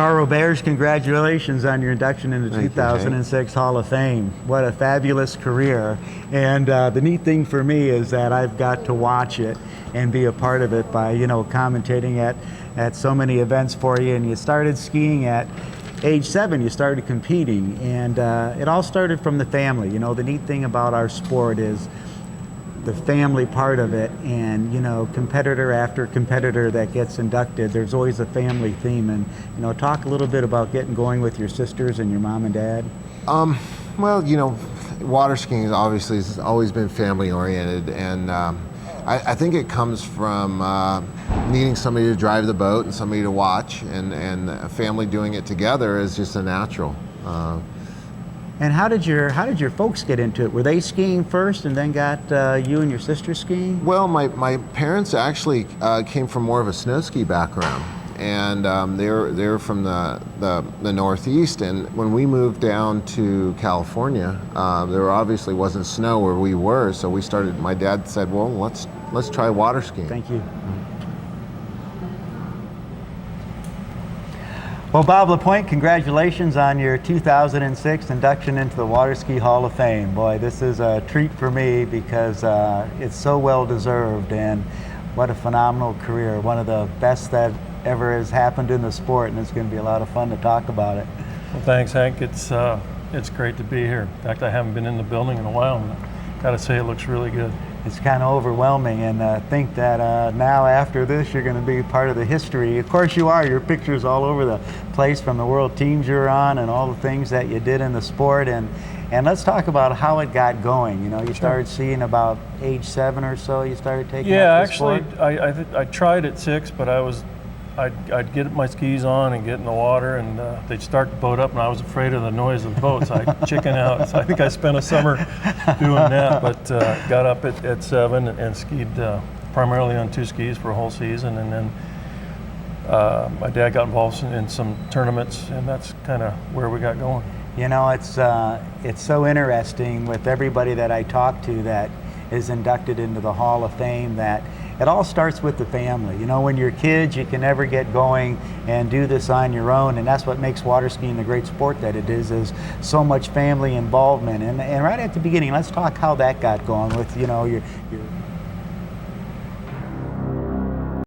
Carl Roberge, congratulations on your induction into the 2006 Hall of Fame. What a fabulous career. And the neat thing for me is that I've got to watch it and be a part of it by, commentating at so many events for you. And you started skiing at age 7, you started competing, and it all started from the family. The neat thing about our sport is the family part of it, and competitor after competitor that gets inducted, there's always a family theme. And talk a little bit about getting going with your sisters and your mom and dad. Well, water skiing obviously has always been family oriented, and I think it comes from needing somebody to drive the boat and somebody to watch, and a family doing it together is just a natural. And how did your folks get into it? Were they skiing first and then got you and your sister skiing? Well, my parents actually came from more of a snow ski background, and they're from the Northeast. And when we moved down to California, there obviously wasn't snow where we were, so we started. My dad said, "Well, let's try water skiing." Thank you. Well, Bob LaPointe, congratulations on your 2006 induction into the Water Ski Hall of Fame. Boy, this is a treat for me because it's so well deserved, and what a phenomenal career. One of the best that ever has happened in the sport, and it's going to be a lot of fun to talk about it. Well, thanks, Hank. It's great to be here. In fact, I haven't been in the building in a while, and I gotta say it looks really good. It's kind of overwhelming, and think that now after this you're going to be part of the history. Of course you are. Your pictures all over the place from the world teams you're on and all the things that you did in the sport. And let's talk about how it got going. You started seeing about age 7 or so. You started taking up the sport. I tried at 6, but I'd get my skis on and get in the water, and they'd start the boat up, and I was afraid of the noise of the boat, so I'd chicken out. So I think I spent a summer doing that, but got up at 7 and skied primarily on 2 skis for a whole season, and then my dad got involved in some tournaments, and that's kind of where we got going. It's so interesting with everybody that I talk to that is inducted into the Hall of Fame that it all starts with the family. When you're kids, you can never get going and do this on your own, and that's what makes water skiing the great sport that it is so much family involvement. And right at the beginning, let's talk how that got going with your